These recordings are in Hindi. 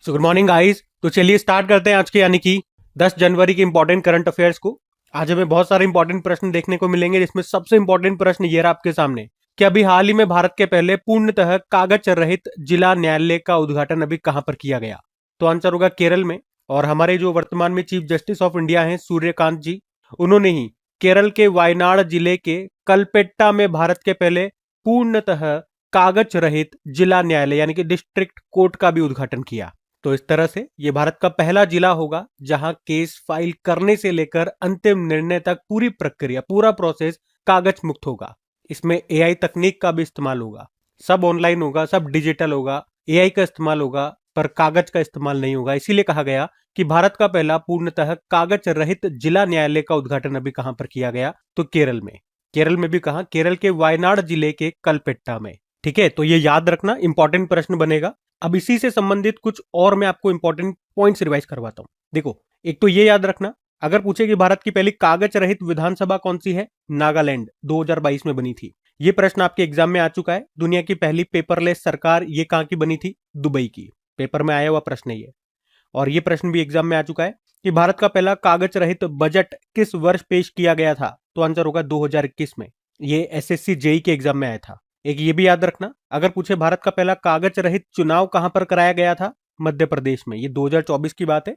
So good morning guys. तो चलिए स्टार्ट करते हैं आज के यानी कि 10 जनवरी के इंपॉर्टेंट करंट अफेयर्स को। आज हमें बहुत सारे इंपॉर्टेंट प्रश्न देखने को मिलेंगे, जिसमें सबसे इंपॉर्टेंट प्रश्न ये रहा आपके सामने कि अभी हाल ही में भारत के पहले पूर्णतः कागज रहित जिला न्यायालय का उद्घाटन अभी कहां पर किया गया। तो आंसर होगा केरल में। और हमारे जो वर्तमान में चीफ जस्टिस ऑफ इंडिया हैं सूर्यकांत जी, उन्होंने ही केरल के वायनाड जिले के कलपेट्टा में भारत के पहले पूर्णतः कागज रहित जिला न्यायालय यानी कि डिस्ट्रिक्ट कोर्ट का भी उद्घाटन किया। तो इस तरह से ये भारत का पहला जिला होगा जहां केस फाइल करने से लेकर अंतिम निर्णय तक पूरी प्रक्रिया, पूरा प्रोसेस कागज मुक्त होगा। इसमें एआई तकनीक का भी इस्तेमाल होगा, सब ऑनलाइन होगा, सब डिजिटल होगा, एआई का इस्तेमाल होगा, पर कागज का इस्तेमाल नहीं होगा। इसीलिए कहा गया कि भारत का पहला पूर्णतः कागज रहित जिला न्यायालय का उद्घाटन अभी कहां पर किया गया, तो केरल में। केरल में भी कहा, केरल के वायनाड जिले के कलपेट्टा में। ठीक है, तो ये याद रखना, इंपॉर्टेंट प्रश्न बनेगा। अब इसी से संबंधित कुछ और मैं आपको इंपॉर्टेंट पॉइंट्स रिवाइज करवाता हूं। देखो, एक तो ये याद रखना, अगर पूछे कि भारत की पहली कागज रहित विधानसभा कौन सी है, नागालैंड 2022 में बनी थी। ये प्रश्न आपके एग्जाम में आ चुका है। दुनिया की पहली पेपरलेस सरकार ये कहां की बनी थी, दुबई की। पेपर में आया हुआ प्रश्न है ये। और ये प्रश्न भी एग्जाम में आ चुका है कि भारत का पहला कागज रहित बजट किस वर्ष पेश किया गया था, तो आंसर होगा 2021 में। ये एसएससी जेई के एग्जाम में आया था। एक ये भी याद रखना, अगर पूछे भारत का पहला कागज रहित चुनाव कहां पर कराया गया था, मध्य प्रदेश में। ये 2024 की बात है।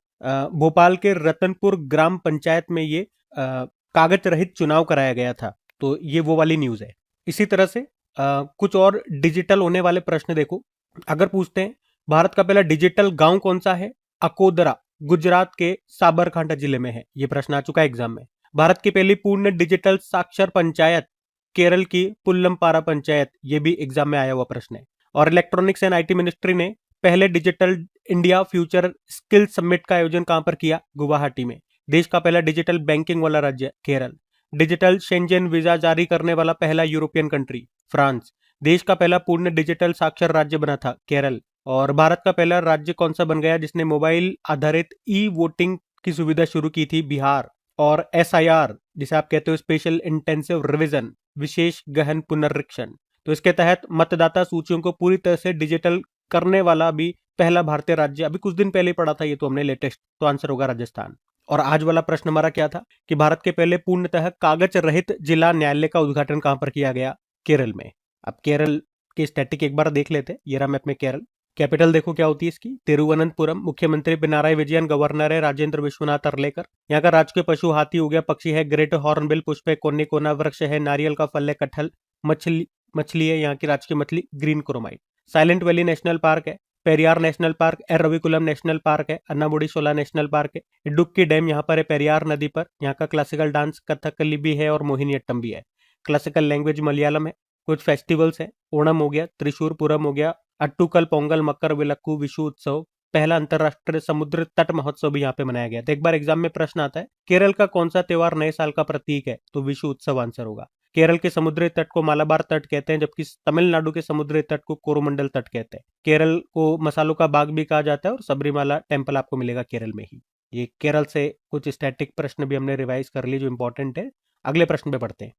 भोपाल के रतनपुर ग्राम पंचायत में ये कागज रहित चुनाव कराया गया था। तो ये वो वाली न्यूज है। इसी तरह से कुछ और डिजिटल होने वाले प्रश्न देखो। अगर पूछते हैं भारत का पहला डिजिटल गांव कौन सा है, अकोदरा गुजरात के साबरकांठा जिले में है। ये प्रश्न आ चुका है एग्जाम में। भारत की पहली पूर्ण डिजिटल साक्षर पंचायत केरल की पुल्लमपारा पंचायत, ये भी एग्जाम में आया हुआ प्रश्न है। और इलेक्ट्रॉनिक्स एंड आईटी मिनिस्ट्री ने पहले digital India future skill summit का आयोजन कहां पर किया, गुवाहाटी में। देश का पहला डिजिटल बैंकिंग वाला राज्य केरल। डिजिटल शेंजन वीजा जारी करने वाला पहला यूरोपियन कंट्री फ्रांस। देश का पहला पूर्ण डिजिटल साक्षर राज्य बना था केरल। और भारत का पहला राज्य कौन सा बन गया जिसने मोबाइल आधारित ई वोटिंग की सुविधा शुरू की थी, बिहार। और एसआईआर जिसे आप कहते हो स्पेशल इंटेंसिव रिवीजन, विशेष गहन पुनरीक्षण, तो इसके तहत मतदाता सूचियों को पूरी तरह से डिजिटल करने वाला भी पहला भारतीय राज्य, अभी कुछ दिन पहले पढ़ा था ये तो हमने लेटेस्ट, तो आंसर होगा राजस्थान। और आज वाला प्रश्न हमारा क्या था कि भारत के पहले पूर्णतः कागज रहित जिला न्यायालय का उद्घाटन कहां पर किया गया, केरल में। अब केरल के स्टैटिक एक बार देख लेते हैं। ये रहा मैप में केरल। कैपिटल देखो क्या होती है इसकी, तिरुवनंतपुरम। मुख्यमंत्री पिनाराई विजयन, गवर्नर है राजेंद्र विश्वनाथ अर्लेकर। यहाँ का राजकीय पशु हाथी हो गया, पक्षी है ग्रेट हॉर्नबिल, पुष्प है कोनिकोना, वृक्ष है नारियल का फल है कटहल, मछली है यहाँ की राजकीय मछली green chromite. Silent valley national park है, Periyar national park, Eravikulam national park है, अन्नामुडी शोला नेशनल पार्क है, इडुक्की डैम यहाँ पर है पेरियार नदी पर। यहाँ का क्लासिकल डांस कथकली भी है और मोहिनीअट्टम भी है। क्लासिकल लैंग्वेज मलयालम है। कुछ फेस्टिवल्स है, ओणम हो गया, त्रिशूर पुरम हो गया, अट्टूकल पोंगल, मकर विलक्कू, विशु उत्सव, पहला अंतरराष्ट्रीय समुद्र तट महोत्सव भी यहाँ पे मनाया गया। तो एक बार एग्जाम में प्रश्न आता है केरल का कौन सा त्योहार नए साल का प्रतीक है, तो विशु उत्सव आंसर होगा। केरल के समुद्री तट को मालाबार तट कहते हैं, जबकि तमिलनाडु के समुद्री तट को कोरोमंडल तट कहते हैं। केरल को मसालों का बाग भी कहा जाता है और सबरीमाला टेम्पल आपको मिलेगा केरल में ही। ये केरल से कुछ स्टैटिक प्रश्न भी हमने रिवाइज कर लिए जो इंपॉर्टेंट है। अगले प्रश्न पे पढ़ते हैं।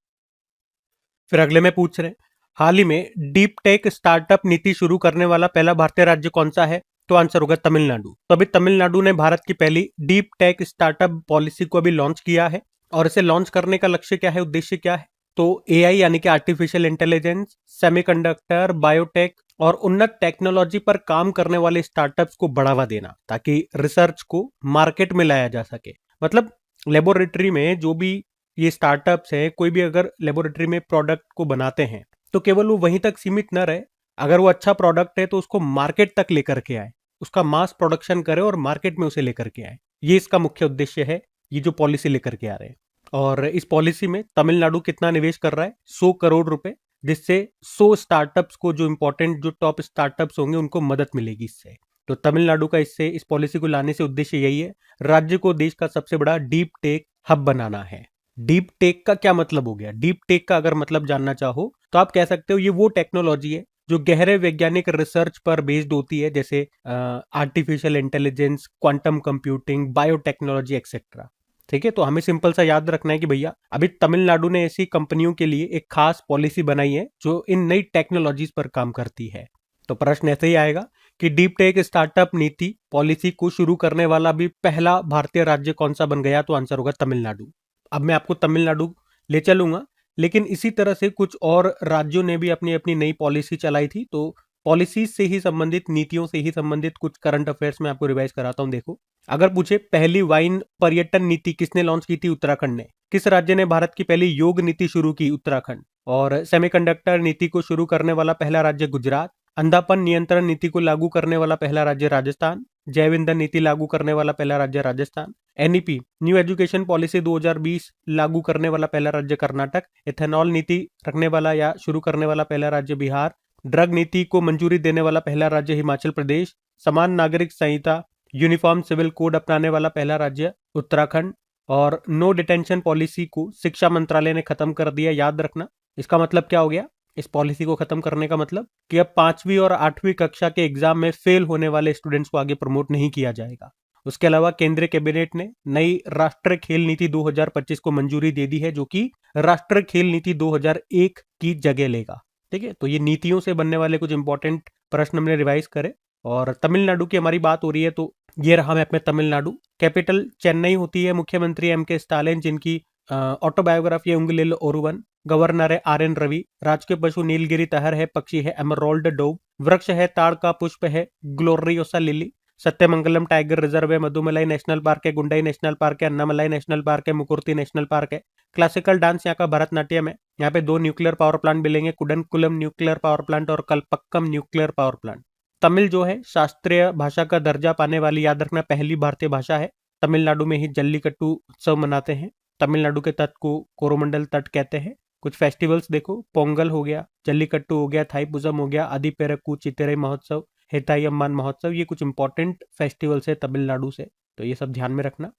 फिर अगले में पूछ रहे हाल ही में डीप टेक स्टार्टअप नीति शुरू करने वाला पहला भारतीय राज्य कौन सा है, तो आंसर होगा तमिलनाडु। तो अभी तमिलनाडु ने भारत की पहली डीप टेक स्टार्टअप पॉलिसी को अभी लॉन्च किया है। और इसे लॉन्च करने का लक्ष्य क्या है, उद्देश्य क्या है, तो एआई यानी कि आर्टिफिशियल इंटेलिजेंस, सेमीकंडक्टर, बायोटेक और उन्नत टेक्नोलॉजी पर काम करने वाले स्टार्टअप्स को बढ़ावा देना, ताकि रिसर्च को मार्केट में लाया जा सके। मतलब लेबोरेटरी में जो भी ये स्टार्टअप्स हैं, कोई भी अगर लेबोरेटरी में प्रोडक्ट को बनाते हैं तो केवल वो वहीं तक सीमित न रहे। अगर वो अच्छा प्रोडक्ट है तो उसको मार्केट तक लेकर के आए, उसका मास प्रोडक्शन करे और मार्केट में उसे लेकर के आए। ये इसका मुख्य उद्देश्य है, ये जो पॉलिसी लेकर के आ रहे हैं। और इस पॉलिसी में तमिलनाडु कितना निवेश कर रहा है, 100 करोड़ रुपए, जिससे 100 स्टार्टअप्स को, जो इंपॉर्टेंट जो टॉप स्टार्टअप्स होंगे उनको मदद मिलेगी इससे। तो तमिलनाडु का इससे इस पॉलिसी को लाने से उद्देश्य यही है, राज्य को देश का सबसे बड़ा डीप टेक हब बनाना है। डीप टेक का क्या मतलब हो गया, डीप टेक का अगर मतलब जानना चाहो तो आप कह सकते हो ये वो टेक्नोलॉजी है जो गहरे वैज्ञानिक रिसर्च पर बेस्ड होती है, जैसे artificial intelligence, quantum computing, biotechnology etcetera. ठीक है, तो हमें सिंपल सा याद रखना है कि भैया अभी तमिलनाडु ने ऐसी कंपनियों के लिए एक खास पॉलिसी बनाई है जो इन नई टेक्नोलॉजीज पर काम करती है। तो प्रश्न ऐसे ही आएगा कि डीप टेक स्टार्टअप नीति पॉलिसी को शुरू करने वाला भी पहला भारतीय राज्य कौन सा बन गया, तो आंसर होगा तमिलनाडु। अब मैं आपको तमिलनाडु ले चलूंगा, लेकिन इसी तरह से कुछ और राज्यों ने भी अपनी अपनी नई पॉलिसी चलाई थी। तो पॉलिसी से ही संबंधित, नीतियों से ही संबंधित कुछ करंट अफेयर्स में आपको रिवाइज कराता हूं। देखो, अगर पूछे पहली वाइन पर्यटन नीति किसने लॉन्च की थी, उत्तराखंड ने। किस राज्य ने भारत की पहली योग नीति शुरू की, उत्तराखंड। और सेमीकंडक्टर नीति को शुरू करने वाला पहला राज्य गुजरात। अंधापन नियंत्रण नीति को लागू करने वाला पहला राज्य राजस्थान। जैव ईंधन नीति लागू करने वाला पहला राज्य Rajasthan. NEP new education policy 2020 लागू करने वाला पहला राज्य कर्नाटक। इथेनॉल नीति रखने वाला या शुरू करने वाला पहला राज्य बिहार। ड्रग नीति को मंजूरी देने वाला पहला राज्य हिमाचल प्रदेश। समान नागरिक संहिता यूनिफॉर्म सिविल कोड अपनाने वाला पहला राज्य उत्तराखंड। और नो डिटेंशन पॉलिसी को शिक्षा मंत्रालय ने खत्म कर दिया, याद रखना। इसका मतलब क्या हो गया, इस पॉलिसी को खत्म करने का मतलब कि अब 5वीं और 8वीं कक्षा के एग्जाम में फेल होने वाले स्टूडेंट्स को आगे प्रमोट नहीं किया जाएगा। उसके अलावा केंद्रीय कैबिनेट ने नई राष्ट्रीय खेल नीति 2025 को मंजूरी दे दी है, जो कि राष्ट्रीय खेल नीति 2001 की जगह लेगा। ठीक है, तो ये नीतियों से बनने वाले कुछ इंपॉर्टेंट प्रश्न हमने रिवाइज करे। और तमिलनाडु की हमारी बात हो रही है, तो ये रहा मैप में तमिलनाडु। कैपिटल चेन्नई होती है। मुख्यमंत्री एम.के. स्टालिन, जिनकी ऑटोबायोग्राफी है उंगलिल ओरुवन। गवर्नर है आर.एन. रवि। राजकीय पशु नीलगिरी तहर है। पक्षी है एमरोल्ड डोव। वृक्ष है ताड़ का पुष्प है gloriosa lily. Sathyamangalam tiger reserve है। मधुमलाई नेशनल पार्क है। गुंडई नेशनल पार्क है। अन्नामलाई नेशनल पार्क है। मुकुर्ती नेशनल पार्क है। क्लासिकल डांस यहाँ का भरतनाट्यम है। यहाँ पे 2 न्यूक्लियर पावर प्लांट मिलेंगे, कुडनकुलम न्यूक्लियर पावर प्लांट और Kalpakkam nuclear power plant. Tamil जो है शास्त्रीय भाषा का दर्जा पाने वाली, याद रखना, पहली भारतीय भाषा है। तमिलनाडु में ही जल्लीकट्टू उत्सव मनाते हैं। तमिलनाडु के तट को कोरोमंडल तट कहते हैं। कुछ फेस्टिवल्स देखो, पोंगल हो गया, जल्लीकट्टू हो गया, थाईपुजम हो गया, आदिपेरक्कू चित्तिरई महोत्सव, हेताई अम्मान महोत्सव। ये कुछ इंपॉर्टेंट फेस्टिवल्स है तमिलनाडु से, तो ये सब ध्यान में रखना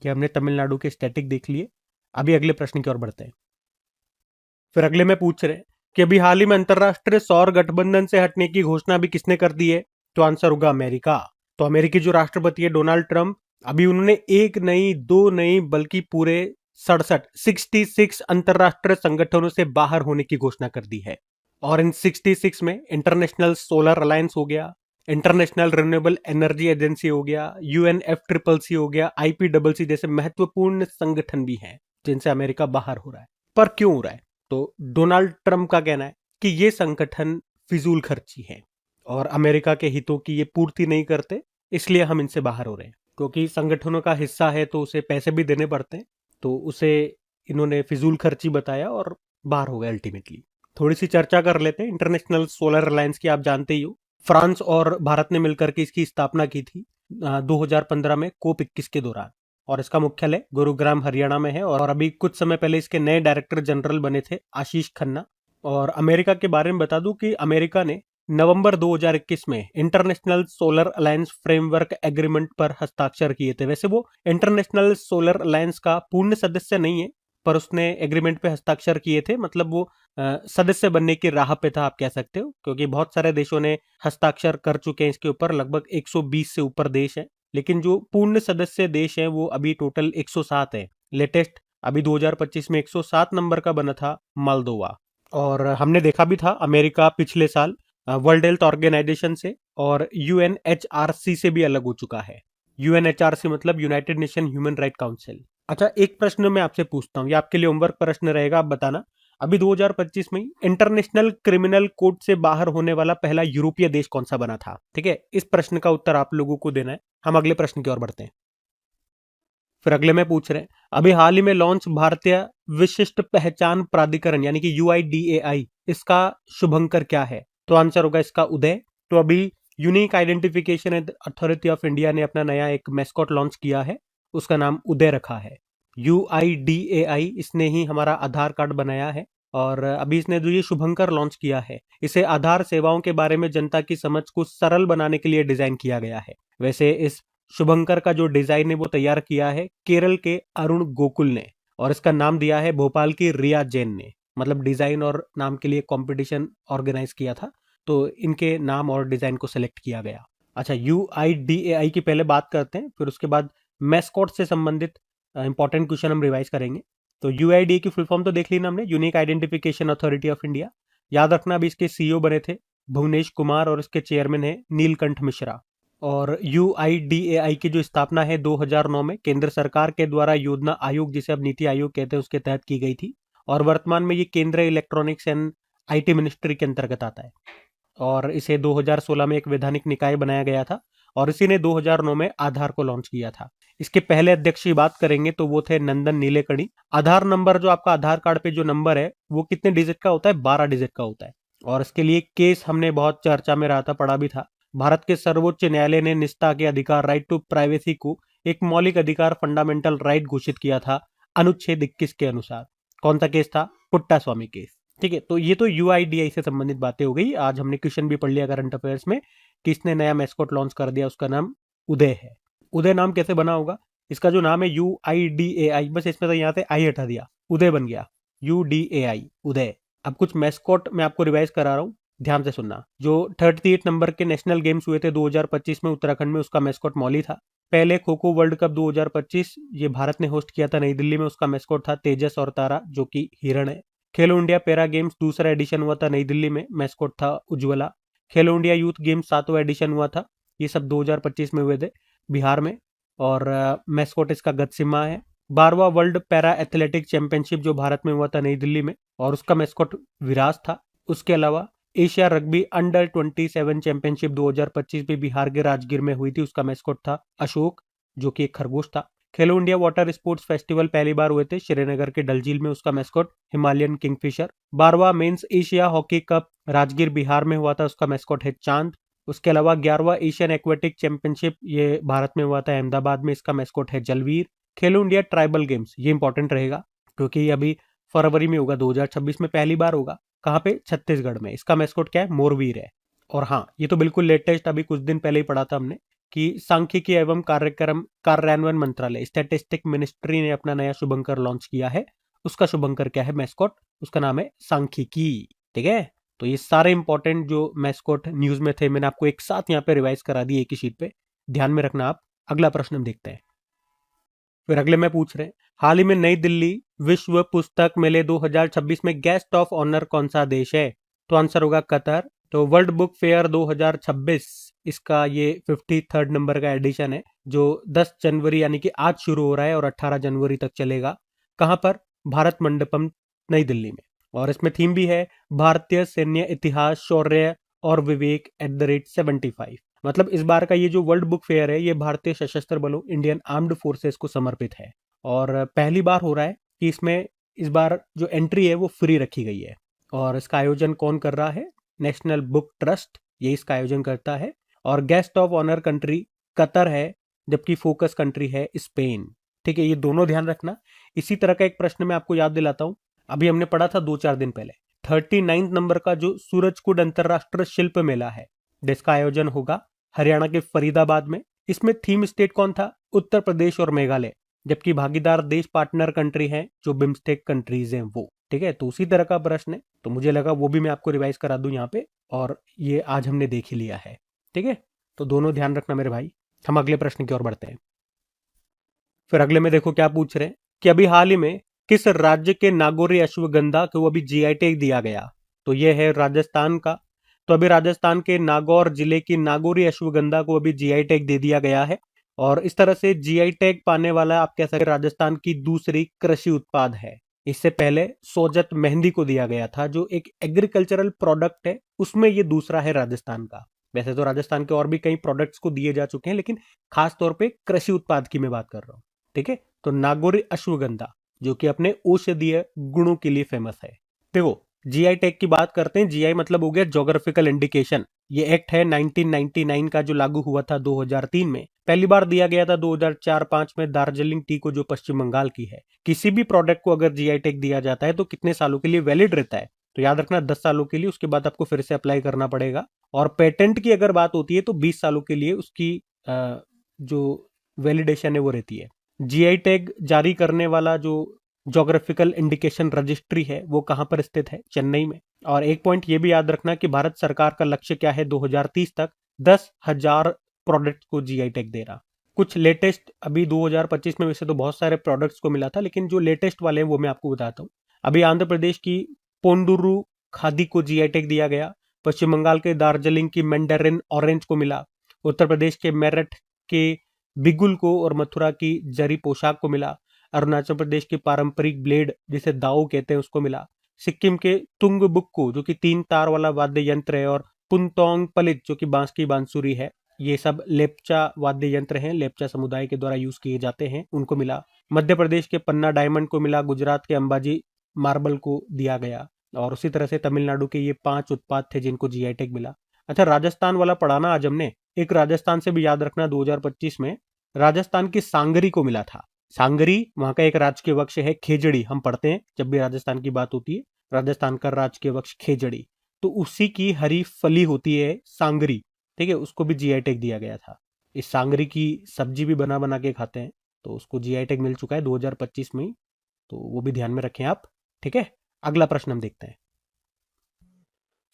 कि हमने तमिलनाडु के स्टैटिक देख लिए। अभी अगले प्रश्न की ओर बढ़ते हैं। फिर अगले में पूछ रहे हैं कि अभी हाल ही में अंतरराष्ट्रीय सौर गठबंधन से हटने की घोषणा भी किसने कर दी है, तो आंसर होगा अमेरिका। तो अमेरिकी जो राष्ट्रपति है डोनाल्ड ट्रंप, अभी उन्होंने एक नहीं, दो नहीं, बल्कि पूरे 66 अंतरराष्ट्रीय संगठनों से बाहर होने की घोषणा कर दी है। और इन 66 में इंटरनेशनल सोलर अलायंस हो गया, इंटरनेशनल रिन्यूएबल एनर्जी एजेंसी हो गया, UNFCCC हो गया, IPCC जैसे महत्वपूर्ण संगठन भी हैं जिनसे अमेरिका बाहर हो रहा है। पर क्यों हो रहा है, तो डोनाल्ड ट्रंप का कहना है कि ये संगठन फिजूल खर्ची है और अमेरिका के हितों की ये पूर्ति नहीं करते, इसलिए हम इनसे बाहर हो रहे हैं। क्योंकि संगठनों का हिस्सा है तो उसे पैसे भी देने पड़ते हैं, तो उसे इन्होंने फिजूल खर्ची बताया और बाहर हो गए अल्टीमेटली। थोड़ी सी चर्चा कर लेते हैं इंटरनेशनल सोलर अलायंस की। आप जानते ही हो, फ्रांस और भारत ने मिलकर के इसकी स्थापना की थी 2015 में COP 21 के दौरान। और इसका मुख्यालय गुरुग्राम हरियाणा में है। और अभी कुछ समय पहले इसके नए डायरेक्टर जनरल बने थे आशीष खन्ना। और अमेरिका के बारे में बता दूं कि अमेरिका ने नवंबर 2021 में international solar alliance framework agreement पर हस्ताक्षर किए थे। वैसे वो इंटरनेशनल सोलर अलायंस का पूर्ण सदस्य नहीं है, पर उसने एग्रीमेंट पे हस्ताक्षर किए थे। मतलब वो सदस्य बनने की राह पे था, आप कह सकते हो, क्योंकि बहुत सारे देशों ने हस्ताक्षर कर चुके हैं इसके ऊपर। लगभग 120 से ऊपर देश हैं, लेकिन जो पूर्ण सदस्य देश हैं वो अभी टोटल 107 है। लेटेस्ट अभी 2025 में 107 नंबर का बना था मोल्दोवा। और हमने देखा भी था अमेरिका पिछले साल वर्ल्ड हेल्थ ऑर्गेनाइजेशन से और UNHRC से भी अलग हो चुका है। UNHRC मतलब United nation human right council. अच्छा, एक प्रश्न मैं आपसे पूछता हूँ, ये आपके लिए होमवर्क प्रश्न रहेगा, आप बताना। अभी 2025 में इंटरनेशनल क्रिमिनल कोर्ट से बाहर होने वाला पहला यूरोपीय देश कौन सा बना था? ठीक है, इस प्रश्न का उत्तर आप लोगों को देना है। हम अगले प्रश्न की ओर बढ़ते हैं। फिर अगले में पूछ रहे हैं, अभी हाल ही में लॉन्च भारतीय विशिष्ट पहचान प्राधिकरण यानी कि UIDAI, इसका शुभंकर क्या है? तो आंसर होगा इसका उदय। तो अभी unique identification authority of India ने अपना नया एक मैस्कॉट लॉन्च किया है, उसका नाम उदय रखा है। UIDAI इसने ही हमारा आधार कार्ड बनाया है। और अभी इसने जो ये शुभंकर लॉन्च किया है, इसे आधार सेवाओं के बारे में जनता की समझ को सरल बनाने के लिए डिजाइन किया गया है। वैसे इस शुभंकर का जो डिजाइन है वो तैयार किया है केरल के अरुण गोकुल ने, और इसका नाम दिया है भोपाल की रिया जैन ने। मतलब डिजाइन और नाम के लिए कंपटीशन ऑर्गेनाइज किया था, तो इनके नाम और डिजाइन को सिलेक्ट किया गया। अच्छा, UIDAI की पहले बात करते हैं, फिर उसके बाद मैस्कॉट से संबंधित इंपॉर्टेंट क्वेश्चन हम रिवाइज करेंगे। तो UIDAI की फुल फॉर्म तो देख ली ना हमने, unique identification authority of India. याद रखना, अभी इसके CEO बने थे भुवनेश कुमार और इसके चेयरमैन है नीलकंठ मिश्रा। और UIDAI की जो स्थापना है 2009 में केंद्र सरकार के द्वारा योजना आयोग, जिसे अब नीति आयोग कहते हैं, उसके तहत की गई थी। और वर्तमान में ये केंद्रीय इलेक्ट्रॉनिक्स एंड IT मिनिस्ट्री के अंतर्गत आता है। और इसे 2016 में एक वैधानिक निकाय बनाया गया था और इसी ने 2009 में आधार को लॉन्च किया था। इसके पहले अध्यक्ष की बात करेंगे तो वो थे नंदन नीलेकणी। आधार नंबर, जो आपका आधार कार्ड पे जो नंबर है, वो कितने डिजिट का होता है? 12 डिजिट का होता है। और इसके लिए केस हमने बहुत चर्चा में रहा था, पढ़ा भी था। भारत के सर्वोच्च न्यायालय ने निजता के अधिकार, राइट टू प्राइवेसी को एक मौलिक अधिकार, फंडामेंटल राइट घोषित किया था अनुच्छेद 21 के अनुसार। कौन सा केस था? पुट्टा स्वामी केस। ठीक है, तो ये तो UIDAI से संबंधित बातें हो गई। आज हमने क्वेश्चन भी पढ़ लिया करंट अफेयर्स में, किसने नया मैस्कॉट लॉन्च कर दिया, उसका नाम उदय है। उदय नाम कैसे बना होगा? इसका जो नाम है UIDAI, बस इसमें तो यहाँ से आई हटा दिया, उदय बन गया, UDAI उदय। अब कुछ मैस्कॉट मैं आपको रिवाइज करा रहा हूँ, ध्यान से सुनना। जो 38 नंबर के नेशनल गेम्स हुए थे 2025 में उत्तराखंड में, उसका मैस्कॉट मौली था। पहले खो खो वर्ल्ड कप 2025 ये भारत ने होस्ट किया था नई दिल्ली में, उसका मैस्कॉट था तेजस और तारा, जो कि हिरण है। खेलो इंडिया पैरा गेम्स दूसरा एडिशन हुआ था नई दिल्ली में, मैस्कॉट था उज्ज्वला। खेलो इंडिया यूथ गेम्स 7वां एडिशन हुआ था, ये सब 2025 में हुए थे बिहार में, और मैस्कॉट इसका गतसिम्हा है। 12वां वर्ल्ड पैरा एथलेटिक चैंपियनशिप जो भारत में हुआ था नई दिल्ली में, और उसका मैस्कॉट विराज था। उसके अलावा एशिया रग्बी अंडर 27 चैंपियनशिप 2025 भी बिहार के राजगीर में हुई थी, उसका मैस्कॉट था अशोक, जो कि एक खरगोश था। खेलो इंडिया वाटर स्पोर्ट्स फेस्टिवल पहली बार हुए थे श्रीनगर के डल झील में, उसका मैस्कॉट हिमालयन किंगफिशर। 12वां men's Asia hockey cup Rajgir Bihar में हुआ था, उसका मैस्कॉट है चांद। उसके अलावा 11वां एशियन एक्वेटिक चैंपियनशिप ये भारत में हुआ था अहमदाबाद में, इसका मैस्कॉट है जलवीर। खेलो इंडिया ट्राइबल गेम्स, ये इंपॉर्टेंट रहेगा क्योंकि ये अभी फरवरी में होगा, 2026 में पहली बार होगा। कहाँ पे? छत्तीसगढ़ में। इसका मैस्कॉट क्या है? मोरवीर है। और हाँ, ये तो बिल्कुल लेटेस्ट, अभी कुछ दिन पहले ही पढ़ा था हमने कि सांख्यिकी एवं कार्यक्रम कार्यान्वयन मंत्रालय, स्टैटिस्टिक मिनिस्ट्री ने अपना नया शुभंकर लॉन्च किया है। उसका शुभंकर क्या है? मैस्कॉट, उसका नाम है सांख्यिकी। ठीक है, तो ये सारे इंपॉर्टेंट जो मैस्कॉट न्यूज में थे मैंने आपको एक साथ यहाँ पे रिवाइज करा दिए एक ही शीट पे, ध्यान में रखना आप। अगला प्रश्न हम देखते हैं। फिर अगले में पूछ रहे हैं, हाल ही में नई दिल्ली विश्व पुस्तक मेले 2026 में गेस्ट ऑफ ऑनर कौन सा देश है? तो आंसर होगा कतर। तो वर्ल्ड बुक फेयर 2026 इसका ये 53rd नंबर का एडिशन है, जो 10 जनवरी यानी कि आज शुरू हो रहा है और 18 जनवरी तक चलेगा। कहां पर? भारत मंडपम, नई दिल्ली में। और इसमें थीम भी है भारतीय सैन्य इतिहास, शौर्य और विवेक @75। मतलब इस बार का ये जो वर्ल्ड बुक फेयर है, ये भारतीय सशस्त्र बलों, इंडियन आर्म्ड फोर्सेस को समर्पित है। और पहली बार हो रहा है कि इसमें इस बार जो एंट्री है वो फ्री रखी गई है। और इसका आयोजन कौन कर रहा है? नेशनल बुक ट्रस्ट, ये इसका आयोजन करता है। और guest of honour country Qatar है, जबकि फोकस कंट्री है स्पेन। ठीक है, ये दोनों ध्यान रखना। इसी तरह का एक प्रश्न मैं आपको याद दिलाता हूं, अभी हमने पढ़ा था 2-4 दिन पहले। 39 नंबर का जो सूरजकुंड अंतरराष्ट्रीय शिल्प मेला है, जिसका आयोजन होगा हरियाणा के फरीदाबाद में। इसमें थीम स्टेट कौन था? उत्तर प्रदेश और मेघालय, जबकि भागीदार देश पार्टनर कंट्री हैं जो बिम्स्टेक कंट्रीज हैं वो। ठीक है, तो उसी तरह का प्रश्न है, तो मुझे लगा वो भी मैं आपको रिवाइज करा दूं यहाँ पे, और ये आज हमने देख ही लिया है। ठीक है, तो दोनों ध्यान रखना मेरे भाई। हम अगले प्रश्न की ओर बढ़ते हैं। फिर अगले में देखो क्या पूछ रहे हैं कि अभी हाल ही में किस राज्य के नागौरी अश्वगंधा को अभी GI टैग दिया गया? तो ये है राजस्थान का। तो अभी राजस्थान के नागौर जिले की नागौरी अश्वगंधा को अभी GI टैग दे दिया गया है। और इस तरह से GI टैग पाने वाला आप कह सकते हैं राजस्थान की दूसरी कृषि उत्पाद है। इससे पहले सोजत मेहंदी को दिया गया था, जो एक एग्रीकल्चरल प्रोडक्ट है, उसमें ये दूसरा है राजस्थान का। वैसे तो राजस्थान के और भी कई प्रोडक्ट्स को दिए जा चुके हैं, लेकिन खास तौर पे कृषि उत्पाद की मैं बात कर रहा हूँ। ठीक है, तो नागौरी अश्वगंधा जो कि अपने औषधीय गुणों के लिए फेमस है। देखो, GI टैग की बात करते हैं। GI मतलब हो गया जोग्राफिकल इंडिकेशन। ये एक्ट है 1999 का, जो लागू हुआ था 2003 में। पहली बार दिया गया था 2004-5 में दार्जिलिंग टी को, जो पश्चिम बंगाल की है। किसी भी प्रोडक्ट को अगर GI टैग दिया जाता है तो कितने सालों के लिए वैलिड रहता है? तो याद रखना 10 सालों के लिए, उसके बाद आपको फिर से अप्लाई करना पड़ेगा। और पेटेंट की अगर बात होती है तो 20 सालों के लिए उसकी जो वैलिडेशन है वो रहती है। GI टैग जारी करने वाला जो जोग्राफिकल इंडिकेशन रजिस्ट्री है वो कहां पर स्थित है? चेन्नई में। और एक पॉइंट ये भी याद रखना कि भारत सरकार का लक्ष्य क्या है 2030 तक? 10,000 प्रोडक्ट को GI टैग देना। कुछ लेटेस्ट अभी 2025 में वैसे तो बहुत सारे प्रोडक्ट्स को मिला था, लेकिन जो लेटेस्ट वाले हैं वो मैं आपको बताता हूँ। अभी आंध्र प्रदेश की पोंडुरु खादी को GI टैग दिया गया। पश्चिम बंगाल के दार्जिलिंग की मैंडेरिन ऑरेंज को मिला। उत्तर प्रदेश के मेरठ के बिगुल को और मथुरा की जरी पोशाक को मिला। अरुणाचल प्रदेश की पारंपरिक ब्लेड जिसे दाओ कहते हैं उसको मिला। सिक्किम के तुंगबुक को, जो कि 3 तार वाला वाद्य यंत्र है, और पुंतोंग पलित जो कि बांस की बांसुरी है, ये सब लेप्चा वाद्य यंत्र हैं, लेप्चा समुदाय के द्वारा यूज किए जाते हैं, उनको मिला। मध्य प्रदेश के पन्ना डायमंड को मिला। गुजरात के अंबाजी मार्बल को दिया गया। और उसी तरह से तमिलनाडु के ये 5 उत्पाद थे जिनको जीआई टैग मिला। अच्छा, राजस्थान वाला पढ़ा ना आज हमने, एक राजस्थान से भी याद रखना, 2025 में राजस्थान की सांगरी को मिला था। सांगरी वहां का एक राजकीय वृक्ष है। खेजड़ी हम पढ़ते हैं जब भी राजस्थान की बात होती है, राजस्थान का राजकीय वृक्ष खेजड़ी, तो उसी की हरी फली होती है सांगरी, ठीक है, उसको भी जीआई टैग दिया गया था। इस सांगरी की सब्जी भी बना बना के खाते हैं, तो उसको जीआई टैग मिल चुका है 2025 में ही, तो वो भी ध्यान में रखें आप, ठीक है। अगला प्रश्न हम देखते हैं।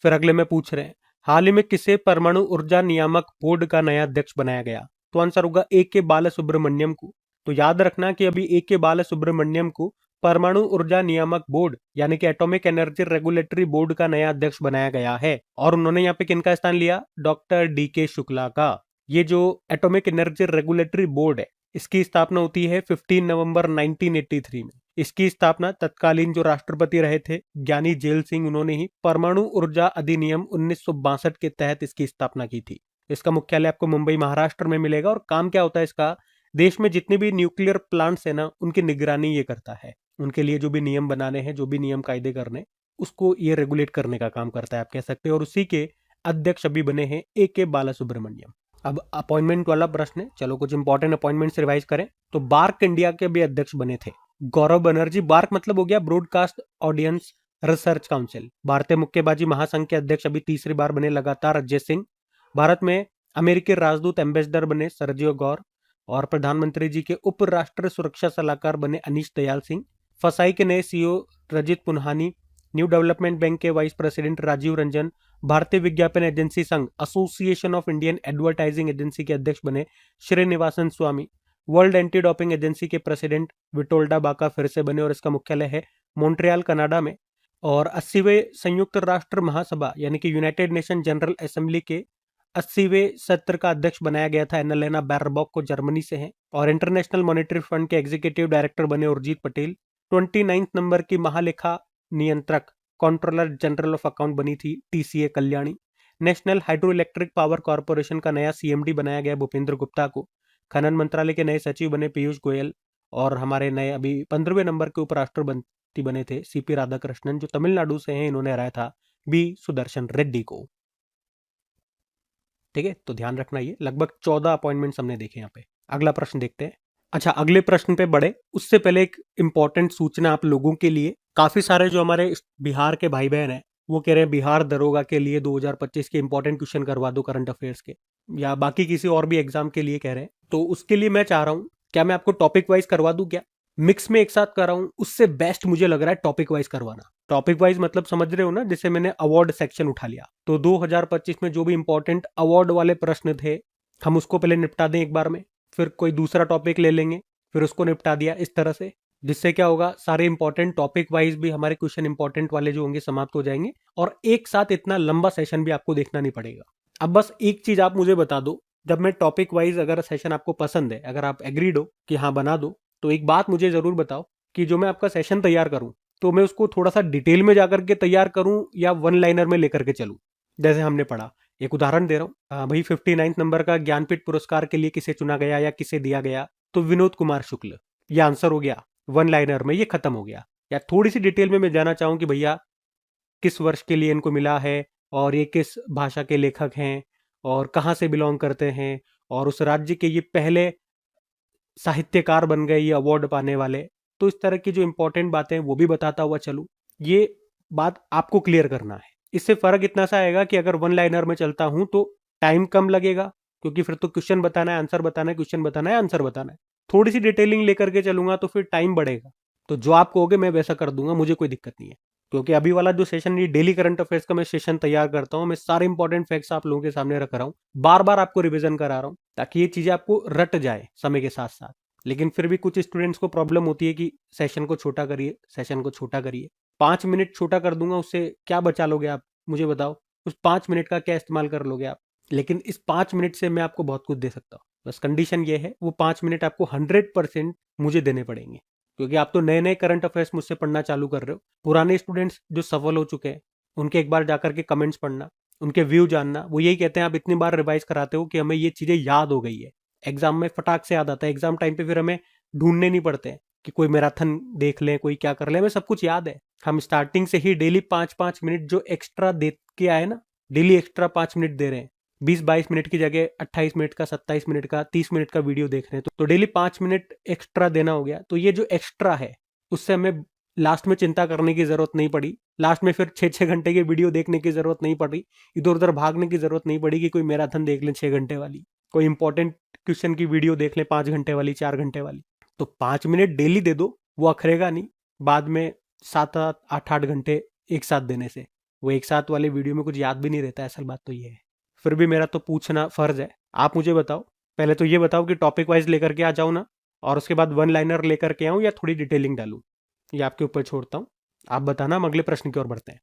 फिर अगले में पूछ रहे हैं, हाल ही में किसे परमाणु ऊर्जा नियामक बोर्ड का नया अध्यक्ष बनाया गया? तो आंसर होगा ए के बाला सुब्रमण्यम को। तो याद रखना कि अभी ए के बाला सुब्रमण्यम को परमाणु ऊर्जा नियामक बोर्ड यानी कि एटॉमिक एनर्जी रेगुलेटरी बोर्ड का नया अध्यक्ष बनाया गया है। और उन्होंने यहाँ पे किनका स्थान लिया? डॉक्टर डी के शुक्ला का। ये जो एटॉमिक एनर्जी रेगुलेटरी बोर्ड है, इसकी स्थापना होती है 15 नवंबर 1983 में। इसकी स्थापना तत्कालीन जो राष्ट्रपति रहे थे ज्ञानी जेल सिंह, उन्होंने ही परमाणु ऊर्जा अधिनियम 1962 के तहत इसकी स्थापना की थी। इसका मुख्यालय आपको मुंबई महाराष्ट्र में मिलेगा। और काम क्या होता है इसका? देश में जितने भी न्यूक्लियर प्लांट्स है ना, उनकी निगरानी ये करता है। उनके लिए जो भी नियम बनाने हैं, जो भी नियम कायदे करने, उसको ये रेगुलेट करने का काम करता है, आप कह सकते हो। और उसी के अध्यक्ष अभी बने हैं ए के बाला सुब्रमण्यम। अब अपॉइंटमेंट वाला प्रश्न है, चलो कुछ इंपॉर्टेंट अपॉइंटमेंट्स रिवाइज करें। तो बार्क इंडिया के भी अध्यक्ष बने थे गौरव बनर्जी। बार्क मतलब हो गया ब्रॉडकास्ट ऑडियंस रिसर्च काउंसिल। भारतीय मुक्केबाजी महासंघ के अध्यक्ष अभी तीसरी बार बने लगातार अजय सिंह। भारत में अमेरिकी राजदूत एम्बेसडर बने सर्जियो गौर। और प्रधानमंत्री जी के उप राष्ट्रीय सुरक्षा सलाहकार बने अनीश दयाल सिंह। फसाई के नए CEO Rajit Punhani. New development bank के वाइस प्रेसिडेंट राजीव रंजन। भारतीय विज्ञापन एजेंसी संघ association of Indian advertising agency के अध्यक्ष बने श्रीनिवासन स्वामी। वर्ल्ड एंटी डोपिंग एजेंसी के प्रेसिडेंट विटोल्डा बाका फिर से बने और इसका मुख्यालय है मॉन्ट्रियल कनाडा में। और 80वें संयुक्त राष्ट्र महासभा यानी कि यूनाइटेड नेशन जनरल असेंबली के 80वें सत्र का अध्यक्ष बनाया गया था एनालेना बैरबॉक को, जर्मनी से है। और इंटरनेशनल मॉनेटरी फंड के एग्जीक्यूटिव डायरेक्टर बने उर्जित पटेल। 29 नंबर की महालेखा नियंत्रक कंट्रोलर जनरल ऑफ अकाउंट बनी थी TCA Kalyani. National hydro electric power corporation का नया सीएमडी बनाया गया भूपेंद्र गुप्ता को। खनन मंत्रालय के नए सचिव बने पीयूष गोयल। और हमारे नए अभी 15वें नंबर के उपराष्ट्रपति बने थे सीपी राधाकृष्णन, जो तमिलनाडु से हैं। इन्होंने हराया था बी सुदर्शन रेड्डी को, ठीक है। तो ध्यान रखना, ये लगभग 14 अपॉइंटमेंट्स हमने देखे यहाँ पे। अगला प्रश्न देखते हैं। अच्छा, अगले प्रश्न पे बढ़े उससे पहले एक इंपॉर्टेंट सूचना आप लोगों के लिए। काफी सारे जो हमारे बिहार के भाई बहन हैं वो कह रहे हैं बिहार दरोगा के लिए 2025 के इंपॉर्टेंट क्वेश्चन करवा दो करंट अफेयर्स के, या बाकी किसी और भी एग्जाम के लिए कह रहे हैं। तो उसके लिए मैं चाह रहा हूँ, क्या मैं आपको टॉपिक वाइज करवा दूं? क्या मिक्स में एक साथ कर रहा हूं? उससे बेस्ट मुझे लग रहा है टॉपिक वाइज करवाना। टॉपिक वाइज मतलब समझ रहे हो ना, जैसे मैंने अवार्ड सेक्शन उठा लिया, तो 2025 में जो भी इंपॉर्टेंट अवार्ड वाले प्रश्न थे हम उसको पहले निपटा दें एक बार में, फिर कोई दूसरा टॉपिक ले लेंगे, फिर उसको निपटा दिया, इस तरह से। जिससे क्या होगा, सारे इंपॉर्टेंट टॉपिक वाइज भी हमारे क्वेश्चन इंपॉर्टेंट वाले जो होंगे समाप्त हो जाएंगे, और एक साथ इतना लंबा सेशन भी आपको देखना नहीं पड़ेगा। अब बस एक चीज आप मुझे बता दो, जब मैं टॉपिक वाइज अगर सेशन आपको पसंद है, अगर आप एग्रीड हो कि हाँ बना दो, तो एक बात मुझे जरूर बताओ कि जो मैं आपका सेशन तैयार करूं तो मैं उसको थोड़ा सा डिटेल में जाकर के तैयार करूं या वन लाइनर में लेकर के चलूं। जैसे हमने पढ़ा, एक उदाहरण दे रहा हूं भाई, 59 नंबर का ज्ञानपीठ पुरस्कार के लिए किसे चुना गया या किसे दिया गया? तो विनोद कुमार शुक्ल। ये आंसर हो गया, वन लाइनर में ये खत्म हो गया। या थोड़ी सी डिटेल में मैं जाना चाहूं कि भैया किस वर्ष के लिए इनको मिला है, और ये किस भाषा के लेखक हैं, और कहाँ से बिलोंग करते हैं, और उस राज्य के ये पहले साहित्यकार बन गए ये अवार्ड पाने वाले। तो इस तरह की जो इंपॉर्टेंट बातें हैं वो भी बताता हुआ चलूं, ये बात आपको क्लियर करना है। इससे फर्क इतना सा आएगा कि अगर वन लाइनर में चलता हूं तो टाइम कम लगेगा, क्योंकि फिर तो क्वेश्चन बताना है, आंसर बताना है, क्वेश्चन बताना है, आंसर बताना है। थोड़ी सी डिटेलिंग लेकर के चलूंगा तो फिर टाइम बढ़ेगा। तो जो आप कहोगे मैं वैसा कर दूंगा, मुझे कोई दिक्कत नहीं है। क्योंकि अभी वाला जो सेशन, ये डेली करंट अफेयर्स का मैं सेशन तैयार करता हूँ, मैं सारे इंपॉर्टेंट फैक्ट्स आप लोगों के सामने रख रहा हूँ, बार बार आपको रिवीजन करा रहा हूँ, ताकि ये चीजें आपको रट जाए समय के साथ साथ। लेकिन फिर भी कुछ स्टूडेंट्स को प्रॉब्लम होती है कि सेशन को छोटा करिए, सेशन को छोटा करिए। 5 मिनट छोटा कर दूंगा, उससे क्या बचा लोगे आप, मुझे बताओ? उस 5 मिनट का क्या इस्तेमाल कर लोगे आप? लेकिन इस 5 मिनट से मैं आपको बहुत कुछ दे सकता हूँ। बस कंडीशन ये है, वो 5 मिनट आपको 100% मुझे देने पड़ेंगे, क्योंकि आप तो नए नए करंट अफेयर्स मुझसे पढ़ना चालू कर रहे हो। पुराने स्टूडेंट्स जो सफल हो चुके हैं, उनके एक बार जाकर के कमेंट्स पढ़ना, उनके व्यू जानना। वो यही कहते हैं, आप इतनी बार रिवाइज कराते हो कि हमें ये चीजें याद हो गई है, एग्जाम में फटाक से याद आता है। एग्जाम टाइम पे फिर हमें ढूंढने नहीं पड़ते हैं कि कोई मैराथन देख लें, कोई क्या कर ले, हमें सब कुछ याद है। हम स्टार्टिंग से ही डेली 5-5 मिनट जो एक्स्ट्रा दे के आए ना, डेली एक्स्ट्रा 5 मिनट दे रहे हैं। 20-22 मिनट की जगह 28 मिनट का, 27 मिनट का, 30 मिनट का वीडियो देख रहे हैं, तो डेली 5 मिनट एक्स्ट्रा देना हो गया। तो ये जो एक्स्ट्रा है, उससे हमें लास्ट में चिंता करने की जरूरत नहीं पड़ी। लास्ट में फिर 6-6 घंटे की वीडियो देखने की जरूरत नहीं पड़ी, इधर उधर भागने की जरूरत नहीं पड़ी कि कोई मैराथन देख लें 6 घंटे वाली, कोई इंपॉर्टेंट क्वेश्चन की वीडियो देख लें 5 घंटे वाली, 4 घंटे वाली। तो 5 मिनट डेली दे दो, वो अखरेगा नहीं बाद में 7-8 घंटे एक साथ देने से। वो एक साथ वाले वीडियो में कुछ याद भी नहीं रहता, असल बात तो ये है। फिर भी मेरा तो पूछना फर्ज है। आप मुझे बताओ, पहले तो ये बताओ कि टॉपिक वाइज लेकर के आ जाऊं ना, और उसके बाद वन लाइनर लेकर के आऊं या थोड़ी डिटेलिंग डालूं, ये आपके ऊपर छोड़ता हूं। आप बताना, हम अगले प्रश्न की ओर बढ़ते हैं।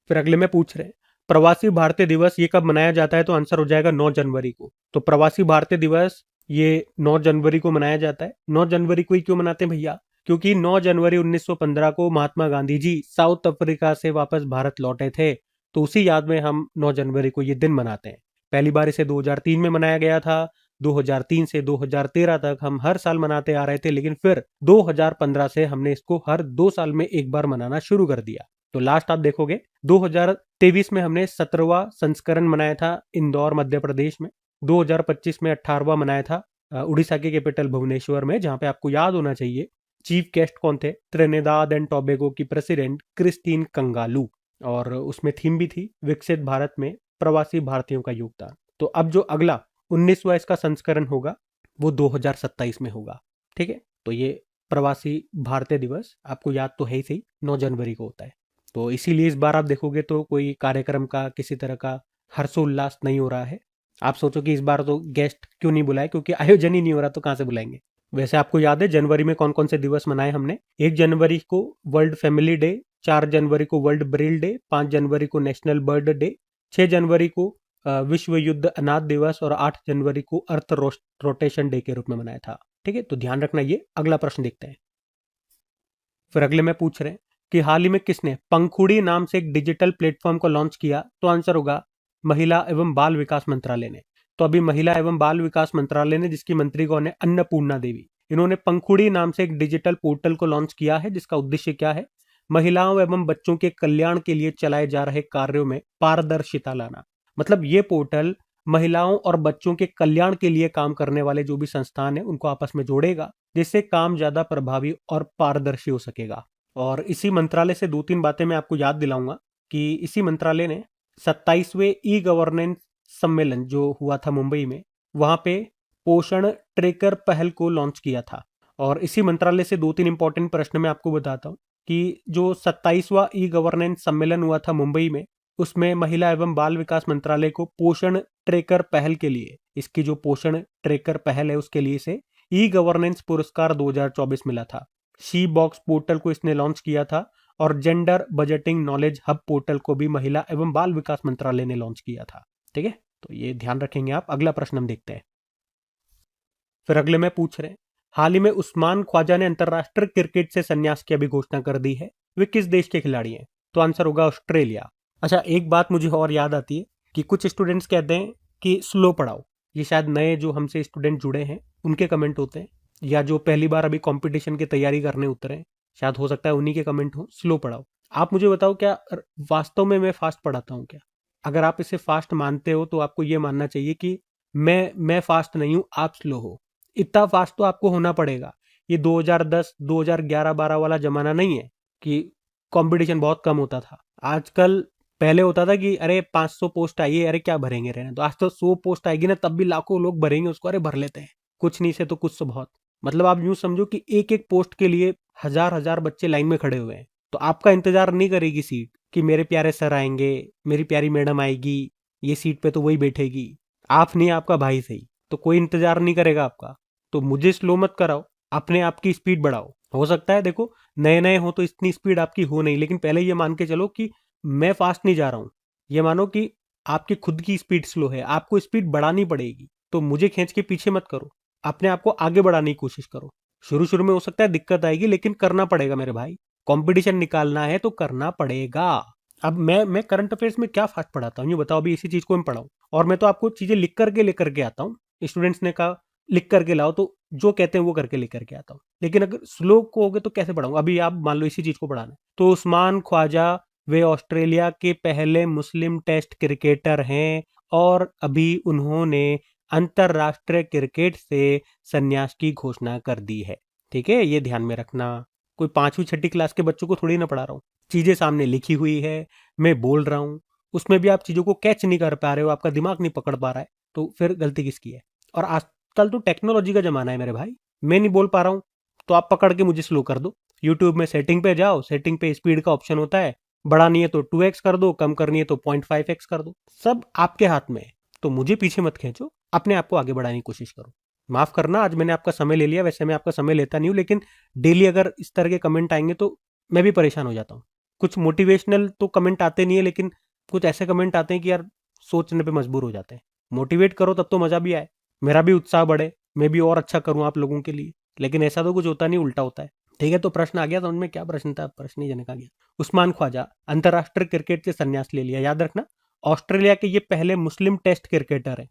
फिर अगले में पूछ रहे हैं, प्रवासी भारतीय दिवस ये कब मनाया जाता है? तो आंसर हो जाएगा 9 जनवरी को। तो प्रवासी भारतीय दिवस ये 9 जनवरी को मनाया जाता है। 9 जनवरी को ही क्यों मनाते हैं भैया? क्योंकि 9 जनवरी 1915 को महात्मा गांधी जी साउथ अफ्रीका से वापस भारत लौटे थे, तो उसी याद में हम 9 जनवरी को ये दिन मनाते हैं। पहली बार इसे 2003 में मनाया गया था। 2003 से 2013 तक हम हर साल मनाते आ रहे थे, लेकिन फिर 2015 से हमने इसको हर 2 साल में एक बार मनाना शुरू कर दिया। तो लास्ट आप देखोगे 2023 में हमने 17वां संस्करण मनाया था इंदौर मध्य प्रदेश में। 2025 में 18वां मनाया था उड़ीसा के कैपिटल भुवनेश्वर में, जहां पे आपको याद होना चाहिए चीफ गेस्ट कौन थे? त्रिनिदाद एंड टोबैगो की प्रेसिडेंट क्रिस्टीन कंगालू। और उसमें थीम भी थी विकसित भारत में प्रवासी भारतीयों का योगदान। तो अब जो अगला 19वां इसका संस्करण होगा वो 2027 में होगा। ठीक है, तो ये प्रवासी भारतीय दिवस आपको याद तो है ही सही, 9 जनवरी को होता है। तो इसीलिए इस बार आप देखोगे तो कोई कार्यक्रम का किसी तरह का हर्षोल्लास नहीं हो रहा है। आप सोचो कि इस बार तो गेस्ट क्यों नहीं बुलाए, क्योंकि आयोजन ही नहीं हो रहा, तो कहां से बुलाएंगे। वैसे आपको याद है जनवरी में कौन कौन से दिवस मनाए हमने? 1 जनवरी को वर्ल्ड फैमिली डे, 4 जनवरी को वर्ल्ड ब्रेल डे, 5 जनवरी को नेशनल बर्ड डे, 6 जनवरी को विश्व युद्ध अनाथ दिवस, और 8 जनवरी को अर्थ रोटेशन डे के रूप में मनाया था। ठीक है, तो ध्यान रखना। ये अगला प्रश्न देखते हैं। फिर अगले में पूछ रहे हैं कि हाल ही में किसने पंखुड़ी नाम से एक डिजिटल प्लेटफॉर्म को लॉन्च किया? तो आंसर होगा महिला एवं बाल विकास मंत्रालय ने। तो अभी महिला एवं बाल विकास मंत्रालय ने, जिसकी मंत्री कौन है? अन्नपूर्णा देवी। इन्होंने पंखुड़ी नाम से एक डिजिटल पोर्टल को लॉन्च किया है, जिसका उद्देश्य क्या है? महिलाओं एवं बच्चों के कल्याण के लिए चलाए जा रहे कार्यों में पारदर्शिता लाना। मतलब ये पोर्टल महिलाओं और बच्चों के कल्याण के लिए काम करने वाले जो भी संस्थान है उनको आपस में जोड़ेगा, जिससे काम ज्यादा प्रभावी और पारदर्शी हो सकेगा। और इसी मंत्रालय से 2-3 बातें मैं आपको याद दिलाऊंगा कि इसी मंत्रालय ने 27वें ई गवर्नेंस सम्मेलन जो हुआ था मुंबई में, वहां पे पोषण ट्रेकर पहल को लॉन्च किया था। और इसी मंत्रालय से 2-3 इंपॉर्टेंट प्रश्न मैं आपको बताता हूँ कि जो 27वां ई गवर्नेंस सम्मेलन हुआ था मुंबई में, उसमें महिला एवं बाल विकास मंत्रालय को पोषण ट्रेकर पहल के लिए, इसकी जो पोषण ट्रेकर पहल है उसके लिए से ई गवर्नेंस पुरस्कार 2024 मिला था। शी बॉक्स पोर्टल को इसने लॉन्च किया था, और gender budgeting knowledge hub portal को भी महिला एवं बाल विकास मंत्रालय ने लॉन्च किया था। ठीक है, तो ये ध्यान रखेंगे आप। अगला प्रश्न हम देखते हैं। फिर अगले में पूछ रहे हैं, हाल ही में उस्मान ख्वाजा ने अंतरराष्ट्रीय क्रिकेट से संन्यास की अभी घोषणा कर दी है। वे किस देश के खिलाड़ी हैं? तो आंसर होगा ऑस्ट्रेलिया। अच्छा, एक बात मुझे और याद आती है कि कुछ स्टूडेंट्स कहते हैं कि स्लो पढ़ाओ। ये शायद नए जो हमसे स्टूडेंट जुड़े हैं उनके कमेंट होते हैं, या जो पहली बार अभी कंपटीशन की तैयारी करने उतरे हैं, शायद हो सकता है उन्हीं के कमेंट हो, स्लो पढ़ाओ। आप मुझे बताओ, क्या वास्तव में मैं फास्ट पढ़ाता हूँ क्या? अगर आप इसे फास्ट मानते हो तो आपको ये मानना चाहिए कि मैं फास्ट नहीं हूं, आप स्लो हो। इतना फास्ट तो आपको होना पड़ेगा। ये 2010 2011-12 वाला जमाना नहीं है कि कंपटीशन बहुत कम होता था। आजकल, पहले होता था कि अरे 500 पोस्ट आई है, अरे क्या भरेंगे रहने, तो आज तो 100 पोस्ट आएगी ना, तब भी लाखों लोग भरेंगे उसको, अरे भर लेते हैं, कुछ नहीं से तो कुछ से बहुत। मतलब आप यूं समझो कि एक एक पोस्ट के लिए हजार हजार बच्चे लाइन में खड़े हुए हैं। तो आपका इंतजार नहीं करेगी सीट कि मेरे प्यारे सर आएंगे, मेरी प्यारी मैडम आएगी, ये सीट पे तो वही बैठेगी। आप नहीं, आपका भाई सही, तो कोई इंतजार नहीं करेगा आपका। तो मुझे स्लो मत कराओ, अपने आप की स्पीड बढ़ाओ। हो सकता है देखो नए नए हो तो इतनी स्पीड आपकी हो नहीं, लेकिन पहले ये मान के चलो कि मैं फास्ट नहीं जा रहा हूं, ये मानो कि आपकी खुद की स्पीड स्लो है, आपको स्पीड बढ़ानी पड़ेगी, तो मुझे खींच के पीछे मत करो, अपने आप को आगे बढ़ाने की कोशिश करो। शुरू शुरू में हो सकता है दिक्कत आएगी, लेकिन करना पड़ेगा मेरे भाई। कंपटीशन निकालना है तो करना पड़ेगा। अब मैं करंट अफेयर्स में क्या फास्ट पढ़ाता हूँ, ये बताओ। अभी इसी चीज को मैं पढ़ाऊँ और मैं तो आपको चीजें लिख करके लेकर के आता हूँ। स्टूडेंट्स ने कहा लिख करके लाओ, तो जो कहते हैं वो करके लेकर के आता हूँ। लेकिन अगर स्लो को होगे तो कैसे पढ़ाऊंगा? अभी आप मान लो इसी चीज को पढ़ाना है, तो उस्मान ख्वाजा वे ऑस्ट्रेलिया के पहले मुस्लिम टेस्ट क्रिकेटर हैं और अभी उन्होंने अंतरराष्ट्रीय क्रिकेट से संन्यास की घोषणा कर दी है। ठीक है, ये ध्यान में रखना। कोई 5वीं 6ठी क्लास के बच्चों को थोड़ी ना पढ़ा रहा हूँ। चीजें सामने लिखी हुई है, मैं बोल रहा हूँ, उसमें भी आप चीजों को कैच नहीं कर पा रहे हो, आपका दिमाग नहीं पकड़ पा रहा है, तो फिर गलती किसकी है? और आजकल तो टेक्नोलॉजी का जमाना है मेरे भाई, मैं नहीं बोल पा रहा हूँ तो आप पकड़ के मुझे स्लो कर दो। यूट्यूब में सेटिंग पे जाओ, सेटिंग पे स्पीड का ऑप्शन होता है, बढ़ानी है तो 2x कर दो, कम करनी है तो 0.5x कर दो, सब आपके हाथ में है। तो मुझे पीछे मत खींचो, अपने आप को आगे बढ़ाने की कोशिश करो। माफ करना, आज मैंने आपका समय ले लिया, वैसे मैं आपका समय लेता नहीं हूँ, लेकिन डेली अगर इस तरह के कमेंट आएंगे तो मैं भी परेशान हो जाता हूँ। कुछ मोटिवेशनल तो कमेंट आते नहीं है, लेकिन कुछ ऐसे कमेंट आते हैं कि यार सोचने पे मजबूर हो जाते हैं। मोटिवेट करो तब तो मजा भी आए, मेरा भी उत्साह बढ़े, मैं भी और अच्छा करूँ आप लोगों के लिए। लेकिन ऐसा तो कुछ होता नहीं, उल्टा होता है। ठीक है, तो प्रश्न आ गया समझ में? क्या प्रश्न था? प्रश्न ही जनक आ गया। उस्मान ख्वाजा अंतरराष्ट्रीय क्रिकेट से संन्यास ले लिया, याद रखना। ऑस्ट्रेलिया के ये पहले मुस्लिम टेस्ट क्रिकेटर हैं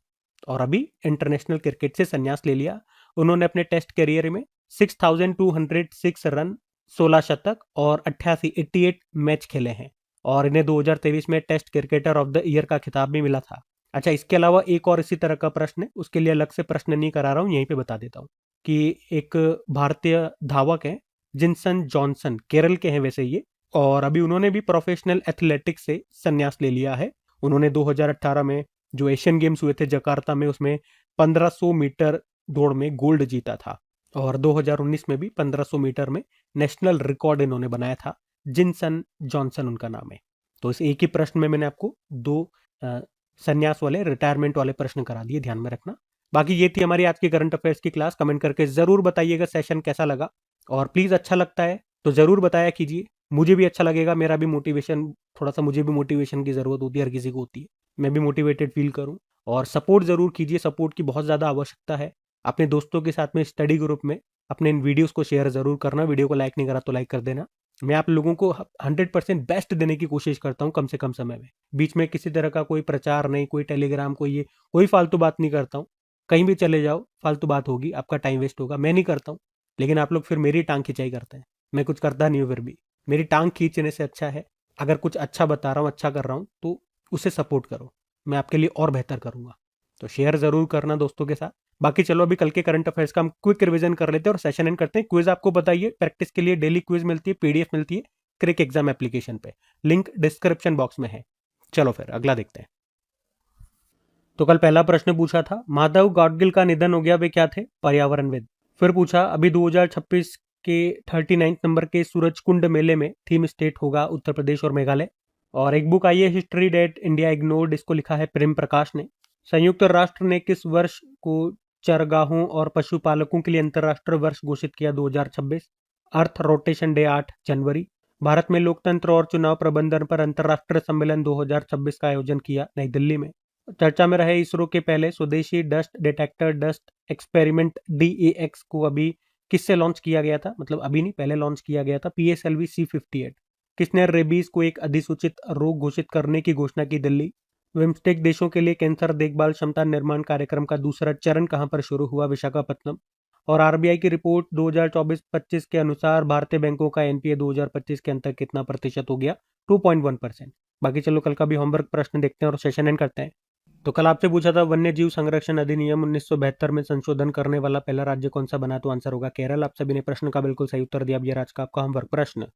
और अभी इंटरनेशनल क्रिकेट से संन्यास ले लिया। उन्होंने अपने टेस्ट करियर में 6206 रन, 16 शतक और 88 मैच खेले हैं और इन्हें 2023 में test cricketer of the year का खिताब भी मिला था। अच्छा, इसके अलावा एक और इसी तरह का प्रश्न है, उसके लिए अलग से प्रश्न नहीं करा रहा हूँ, यहीं पे बता देता हूँ कि एक भारतीय धावक है जिनसन जॉनसन, केरल के हैं वैसे ये, और अभी उन्होंने भी प्रोफेशनल एथलेटिक्स से संन्यास ले लिया है। उन्होंने 2018 में जो एशियन गेम्स हुए थे जकार्ता में, उसमें 1500 मीटर दौड़ में गोल्ड जीता था और 2019 में भी 1500 मीटर में नेशनल रिकॉर्ड इन्होंने बनाया था। जिनसन जॉनसन उनका नाम है। तो इस एक ही प्रश्न में मैंने आपको दो संन्यास वाले, रिटायरमेंट वाले प्रश्न करा दिए, ध्यान में रखना। बाकी ये थी हमारी आज की करंट अफेयर्स की क्लास। कमेंट करके जरूर बताइएगा सेशन कैसा लगा, और प्लीज अच्छा लगता है तो जरूर बताया कीजिए, मुझे भी अच्छा लगेगा। मेरा भी मोटिवेशन, थोड़ा सा मुझे भी मोटिवेशन की जरूरत होती है, हर किसी को होती है, मैं भी मोटिवेटेड फील करूं। और सपोर्ट जरूर कीजिए, सपोर्ट की बहुत ज़्यादा आवश्यकता है। अपने दोस्तों के साथ में स्टडी ग्रुप में अपने इन वीडियोस को शेयर जरूर करना। वीडियो को लाइक नहीं करा तो लाइक कर देना। मैं आप लोगों को 100% बेस्ट देने की कोशिश करता हूँ कम से कम समय में। बीच में किसी तरह का कोई प्रचार नहीं, कोई टेलीग्राम, कोई फालतू बात नहीं करता हूँ। कहीं भी चले जाओ फालतू बात होगी, आपका टाइम वेस्ट होगा, मैं नहीं करता हूँ। लेकिन आप लोग फिर मेरी टांग खिंचाई करते हैं, मैं कुछ करता नहीं हूँ फिर भी। मेरी टांग खींचने से अच्छा है अगर कुछ अच्छा बता रहा हूँ, अच्छा कर रहा हूँ, तो उसे सपोर्ट करो, मैं आपके लिए और बेहतर करूंगा। तो शेयर जरूर करना दोस्तों के साथ। बाकी चलो अभी कल के करंट अफेयर्स का हम क्विक रिवीजन कर लेते हैं और सेशन एंड करते हैं। क्विज आपको बताइए, प्रैक्टिस के लिए डेली क्विज मिलती है, पीडीएफ मिलती है क्रिक एग्जाम एप्लीकेशन पे, लिंक डिस्क्रिप्शन बॉक्स में है। चलो फिर अगला देखते हैं। तो कल पहला प्रश्न पूछा था, माधव गाडगिल का निधन हो गया, वे क्या थे? पर्यावरणविद। फिर पूछा अभी 2026 के 39 नंबर के सूरज कुंड मेले में थीम स्टेट होगा उत्तर प्रदेश और मेघालय। और एक बुक आई है हिस्ट्री डेट इंडिया इग्नोर्ड, इसको लिखा है प्रेम प्रकाश ने। संयुक्त राष्ट्र ने किस वर्ष को चरगाहों और पशुपालकों के लिए अंतर्राष्ट्रीय वर्ष घोषित किया? 2026। अर्थ रोटेशन डे 8 जनवरी। भारत में लोकतंत्र और चुनाव प्रबंधन पर अंतर्राष्ट्रीय सम्मेलन 2026 का आयोजन किया नई दिल्ली में। चर्चा में रहे इसरो के पहले स्वदेशी dust detector dust experiment DEX को अभी किससे लॉन्च किया गया था? मतलब अभी नहीं, पहले लॉन्च किया गया था, PSLV C58। किसने रेबीज को एक अधिसूचित रोग घोषित करने की घोषणा की? दिल्ली। बिम्स्टेक देशों के लिए कैंसर देखभाल क्षमता निर्माण कार्यक्रम का दूसरा चरण कहां पर शुरू हुआ? विशाखापत्तनम। और RBI की रिपोर्ट 2024-25 के अनुसार भारतीय बैंकों का NPA 2025 के अंत तक कितना प्रतिशत हो गया? 2.1%। बाकी चलो कल का भी होमवर्क प्रश्न देखते हैं और सेशन एंड करते हैं। तो कल आपसे पूछा था वन्य जीव संरक्षण अधिनियम 1972 में संशोधन करने वाला पहला राज्य कौन सा बना? तो आंसर होगा केरल। आप सभी ने प्रश्न का बिल्कुल सही उत्तर दिया। अब ये आज का आपका होमवर्क प्रश्न।